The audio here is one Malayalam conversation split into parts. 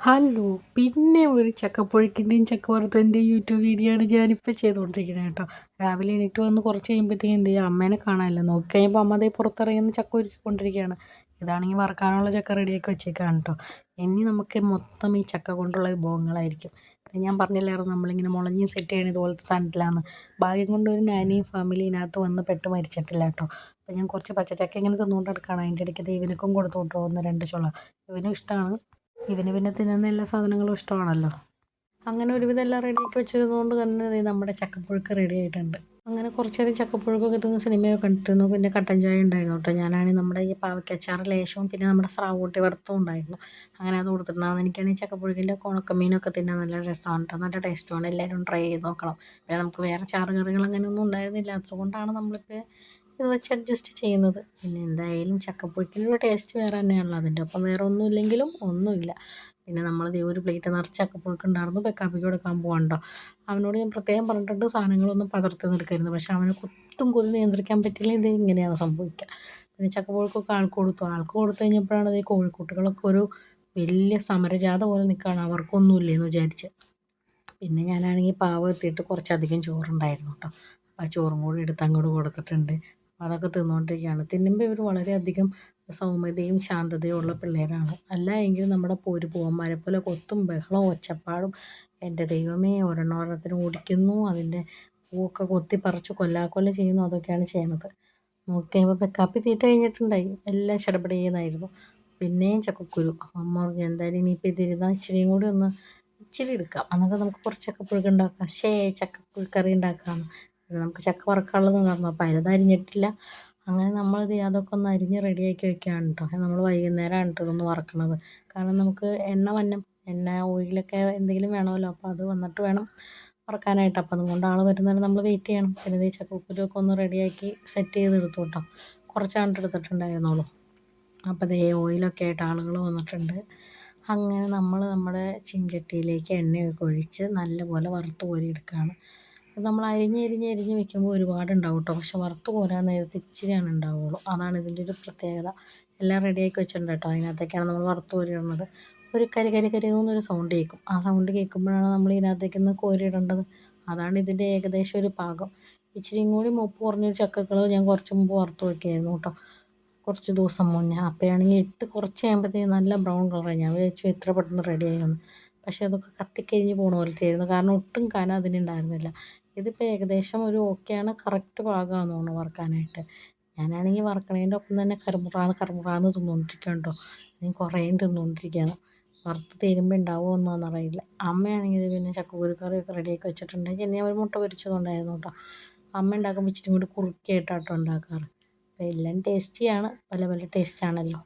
ഹലോ, പിന്നെ ഒരു ചക്കപ്പുഴുക്കിൻ്റെയും ചക്ക വറുത്തതിൻ്റെയും യൂട്യൂബ് വീഡിയോ ആണ് ഞാനിപ്പോൾ ചെയ്തുകൊണ്ടിരിക്കുന്നത് കേട്ടോ. രാവിലെ എണീറ്റ് വന്ന് കുറച്ച് കഴിയുമ്പോഴത്തേക്കും എന്ത് ചെയ്യുക, അമ്മേനെ കാണാനില്ല. നോക്കി കഴിയുമ്പോൾ അമ്മ അതേ പുറത്തിറങ്ങി ചക്ക ഒരുക്കിക്കൊണ്ടിരിക്കുകയാണ്. ഇതാണെങ്കിൽ വറുക്കാനുള്ള ചക്ക റെഡിയാക്കി വെച്ചേക്കാണ് കേട്ടോ. ഇനി നമുക്ക് മൊത്തം ഈ ചക്ക കൊണ്ടുള്ള വിഭവങ്ങളായിരിക്കും. ഞാൻ പറഞ്ഞില്ലായിരുന്നു നമ്മളിങ്ങനെ മുളഞ്ഞ് സെറ്റ് ചെയ്യണ ഇതുപോലത്തെ സാധനത്തിലാന്ന്. ഭാഗ്യം കൊണ്ട് ഒരു നാനിയും ഫാമിലി ഇതിനകത്ത് വന്ന് പെട്ട് മരിച്ചിട്ടില്ല കേട്ടോ. അപ്പോൾ ഞാൻ കുറച്ച് പച്ചച്ചക്ക ഇങ്ങനെ തിന്നുകൊണ്ട് എടുക്കുകയാണ്. അതിൻ്റെ ഇടയ്ക്ക് ഇവനക്കും കൊടുത്തു വിട്ടോ 1-2 ചുള. ഇവനും ഇഷ്ടമാണ്. ഇവന് പിന്നെ തിന്നുന്ന എല്ലാ സാധനങ്ങളും ഇഷ്ടമാണല്ലോ. അങ്ങനെ ഒരുവിധം എല്ലാം റെഡിയാക്കി വെച്ചിരുന്നതുകൊണ്ട് തന്നെ നമ്മുടെ ചക്കപ്പുഴുക്ക് റെഡി ആയിട്ടുണ്ട്. അങ്ങനെ കുറച്ച് നേരം ചക്കപ്പുഴുക്കൊക്കെ തിന്ന് സിനിമയൊക്കെ കണ്ടിരുന്നു. പിന്നെ കട്ടൻ ചായ ഉണ്ടായിരുന്നു കേട്ടോ. ഞാനാണെങ്കിൽ നമ്മുടെ ഈ പാവയ്ക്കച്ചാറ് ലേശവും പിന്നെ നമ്മുടെ സ്രാവ് കൂട്ടി വറുത്തും ഉണ്ടായിരുന്നു. അങ്ങനെ അത് കൊടുത്തിട്ടുണ്ടാകും. എനിക്കാണെങ്കിൽ ചക്കപ്പുഴുക്കിൻ്റെ ഉണക്കമീനൊക്കെ തിന്നാൻ നല്ല രസമാണ് കേട്ടോ. നല്ല ടേസ്റ്റുമാണ്. എല്ലാവരും ട്രൈ ചെയ്ത് നോക്കണം. പിന്നെ നമുക്ക് വേറെ ചാറ് കറികൾ അങ്ങനെയൊന്നും ഉണ്ടായിരുന്നില്ല. അതുകൊണ്ടാണ് നമ്മളിപ്പോൾ ഇത് വെച്ച് അഡ്ജസ്റ്റ് ചെയ്യുന്നത്. പിന്നെ എന്തായാലും ചക്കപ്പുഴുക്കിൻ്റെ ടേസ്റ്റ് വേറെ തന്നെയാണല്ലോ. അതിൻ്റെ ഒപ്പം വേറെ ഒന്നും ഇല്ലെങ്കിലും ഒന്നുമില്ല. പിന്നെ നമ്മൾ ഒരു പ്ലേറ്റ് നിറച്ച് ചക്കപ്പുഴുക്ക് ഉണ്ടായിരുന്നു. പെക്കാപ്പിക്ക് കൊടുക്കാൻ പോകണ്ടോ. അവനോട് ഞാൻ പ്രത്യേകം പറഞ്ഞിട്ടുണ്ട് സാധനങ്ങളൊന്നും പകർത്തി നിൽക്കരുത്. പക്ഷെ അവന് കുത്തും കൊതി നിയന്ത്രിക്കാൻ പറ്റില്ല. ഇത് ഇങ്ങനെയാണ് സംഭവിക്കുക. പിന്നെ ചക്കപ്പുഴുക്കൊക്കെ ആൾക്ക് കൊടുത്തു കഴിഞ്ഞപ്പോഴാണ് ഈ കോഴിക്കുട്ടികളൊക്കെ ഒരു വലിയ സമരജാഥ പോലെ നിൽക്കുകയാണ്. അവർക്കൊന്നുമില്ലേന്ന് വിചാരിച്ച്. പിന്നെ ഞാനാണെങ്കിൽ പാവം എത്തിയിട്ട് കുറച്ചധികം ചോറുണ്ടായിരുന്നു കേട്ടോ. അപ്പോൾ ആ ചോറും കൂടി എടുത്ത് അങ്ങോട്ട് കൊടുത്തിട്ടുണ്ട്. അതൊക്കെ തിന്നുകൊണ്ടിരിക്കുകയാണ്. തിന്നുമ്പോൾ ഇവർ വളരെയധികം സൗമ്യതയും ശാന്തതയും ഉള്ള പിള്ളേരാണ്. അല്ല എങ്കിൽ നമ്മുടെ പൂവന്മാരെ പോലെ കൊത്തും ബഹളവും ഒച്ചപ്പാടും. എൻ്റെ ദൈവമേ, ഒരെണ്ണത്തിന് ഓടിക്കുന്നു, അതിൻ്റെ പൂവൊക്കെ കൊത്തി പറിച്ച് കൊല്ലാക്കൊല്ല ചെയ്യുന്നു. അതൊക്കെയാണ് ചെയ്യണത്. നോക്കി കഴിയുമ്പോൾ പെക്കാപ്പി തീറ്റ കഴിഞ്ഞിട്ടുണ്ടായി. എല്ലാം ചടപടയെന്നായിരുന്നു. പിന്നെയും ചക്കക്കുരു. അമ്മ പറഞ്ഞു എന്തായാലും ഇനിയിപ്പോൾ ഇതിരുന്നാൽ ഇച്ചിരി എടുക്കാം, എന്നിട്ട് നമുക്ക് കുറച്ച് ചക്കപ്പുഴുക്ക് ഉണ്ടാക്കാം. ചക്കപ്പുഴുക്കറി ഉണ്ടാക്കാം. നമുക്ക് ചക്ക വറുക്കാനുള്ളത് നടന്നു. അപ്പോൾ അതിനത് അരിഞ്ഞിട്ടില്ല. അങ്ങനെ നമ്മളിത് അതൊക്കെ ഒന്ന് അരിഞ്ഞ് റെഡിയാക്കി വെക്കുകയാണ് കേട്ടോ. നമ്മൾ വൈകുന്നേരമാണ് കേട്ടോ ഇതൊന്ന് വറക്കണത്. കാരണം നമുക്ക് എണ്ണ ഓയിലൊക്കെ എന്തെങ്കിലും വേണമല്ലോ. അപ്പോൾ അത് വന്നിട്ട് വേണം വറക്കാനായിട്ട്. അപ്പോൾ അതുകൊണ്ട് ആൾ വരുന്നവരെ നമ്മൾ വെയിറ്റ് ചെയ്യണം. പിന്നെ ഈ ചക്കക്കുരുവൊക്കെ ഒന്ന് റെഡിയാക്കി സെറ്റ് ചെയ്തെടുത്തു കേട്ടോ. കുറച്ചാണ് എടുത്തിട്ടുണ്ടായിരുന്നുള്ളൂ. അപ്പോൾ ഓയിലൊക്കെ ആയിട്ട് ആളുകൾ വന്നിട്ടുണ്ട്. അങ്ങനെ നമ്മുടെ ചീഞ്ചട്ടിയിലേക്ക് എണ്ണയൊക്കെ ഒഴിച്ച് നല്ലപോലെ വറുത്ത് കോരിയെടുക്കുകയാണ്. നമ്മൾ അരിഞ്ഞ് വെക്കുമ്പോൾ ഒരുപാടുണ്ടാവും കേട്ടോ. പക്ഷെ വറുത്ത് കോരാൻ നേരത്ത് ഇച്ചിരിയാണ് ഉണ്ടാവുകയുള്ളൂ. അതാണ് ഇതിൻ്റെ ഒരു പ്രത്യേകത. എല്ലാം റെഡിയാക്കി വെച്ചിട്ടുണ്ട് കേട്ടോ. അതിനകത്തേക്കാണ് നമ്മൾ വറുത്ത് കോരിയിടുന്നത്. ഒരു കരി സൗണ്ട് കേൾക്കും. ആ സൗണ്ട് കേൾക്കുമ്പോഴാണ് നമ്മൾ ഇതിനകത്തേക്കൊന്ന് കോരിയിടേണ്ടത്. അതാണ് ഇതിൻ്റെ ഏകദേശം ഒരു പാകം. ഇച്ചിരിയും കൂടി മൂപ്പ് കുറഞ്ഞൊരു ചക്കകൾ ഞാൻ കുറച്ച് മുമ്പ് വറുത്ത് വയ്ക്കുകയായിരുന്നു കേട്ടോ. കുറച്ച് ദിവസം മുന്നേ. അപ്പോഴാണെങ്കിൽ കുറച്ച് കഴിയുമ്പോഴത്തേക്കും നല്ല ബ്രൗൺ കളറായി. ഞാൻ വിചാരിച്ചു എത്ര പെട്ടെന്ന് റെഡി ആയിരുന്നു. പക്ഷേ അതൊക്കെ കത്തിക്കരിഞ്ഞ് പോകണ പോലത്തെ ആയിരുന്നു. കാരണം ഒട്ടും കനം അതിനുണ്ടായിരുന്നില്ല. ഇതിപ്പോൾ ഏകദേശം ഒരു ഓക്കെയാണ്. കറക്റ്റ് പാകമാണെന്ന് തോന്നുന്നു വറുക്കാനായിട്ട്. ഞാനാണെങ്കിൽ വറുക്കണതിൻ്റെ ഒപ്പം തന്നെ കറുമുറാന്ന് തിന്നുകൊണ്ടിരിക്കുകയാണ് കേട്ടോ. ഞാൻ കുറേയും തിന്നുകൊണ്ടിരിക്കുകയാണ്. വറുത്ത് തീരുമ്പോൾ ഉണ്ടാവുമോ എന്നൊന്നും അറിയില്ല. അമ്മയാണെങ്കിൽ പിന്നെ ചക്കക്കുരു കറിയൊക്കെ റെഡിയാക്കി വെച്ചിട്ടുണ്ട്. പിന്നെ ഒരു മുട്ട പൊരിച്ചതുണ്ടായിരുന്നു കേട്ടോ. അമ്മ ഉണ്ടാക്കുമ്പോൾ ഇച്ചിരി കൂടി കുറുക്കിയായിട്ടാണ് കേട്ടോ ഉണ്ടാക്കാറ്. അപ്പോൾ എല്ലാം ടേസ്റ്റിയാണ്. പല പല ടേസ്റ്റാണല്ലോ.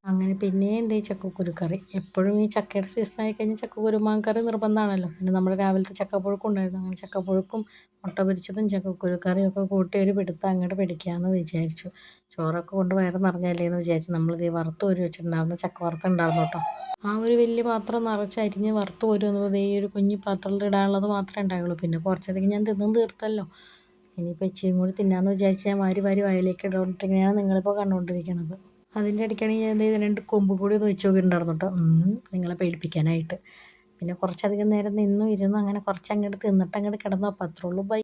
അങ്ങനെ പിന്നെയും ഈ ചക്കക്കുരു കറി. എപ്പോഴും ഈ ചക്കയുടെ സീസൺ ആയി കഴിഞ്ഞാൽ ചക്കക്കുരു മാങ്ങക്കറി നിർബന്ധമാണല്ലോ. പിന്നെ നമ്മുടെ രാവിലത്തെ ചക്കപ്പുഴുക്കും ഉണ്ടായിരുന്നു. അങ്ങനെ ചക്കപ്പുഴുക്കും മുട്ട പൊരിച്ചതും ചക്കക്കുരു കറിയും ഒക്കെ കൂട്ടി ഒരു പിടുത്തം അങ്ങോട്ട് പിടിക്കാമെന്ന് വിചാരിച്ചു. ചോറൊക്കെ കൊണ്ട് വയറ് നിറഞ്ഞല്ലേ എന്ന് വിചാരിച്ച് നമ്മളിത് വറുത്ത് കോരി വെച്ചിട്ടുണ്ടായിരുന്നു. ചക്ക വറുത്തുണ്ടായിരുന്നു കേട്ടോ. ആ ഒരു വലിയ പാത്രം നിറച്ച് അരിഞ്ഞ് വറുത്ത് കോരി വന്നപ്പോൾ ഈ ഒരു കുഞ്ഞു പാത്രത്തിൽ ഇടാനുള്ളത് മാത്രമേ ഉണ്ടായുള്ളൂ. പിന്നെ കുറച്ചധികം ഞാൻ തിന്നും തീർത്തല്ലോ. ഇനിയിപ്പോൾ ഇച്ചിരിയും കൂടി തിന്നാമെന്ന് വിചാരിച്ച് ഞാൻ വാരി വയലേക്ക് ഇട്ടുകൊണ്ടിരിക്കുകയാണ് നിങ്ങളിപ്പോൾ കണ്ടുകൊണ്ടിരിക്കുന്നത്. അതിൻ്റെ ഇടയ്ക്കാണെങ്കിൽ ഞാൻ എന്ത് 2 കൊമ്പും കൂടി ഒന്ന് വെച്ച് നോക്കിയിട്ടുണ്ടായിരുന്നു കേട്ടോ. നിങ്ങളെ പേടിപ്പിക്കാനായിട്ട്. പിന്നെ കുറച്ചധികം നേരം ഇരുന്നു അങ്ങനെ കുറച്ച് അങ്ങോട്ട് തിന്നിട്ട് അങ്ങോട്ട് കിടന്നു. അപ്പോൾ അത്രേ ഉള്ളൂ. ബൈ.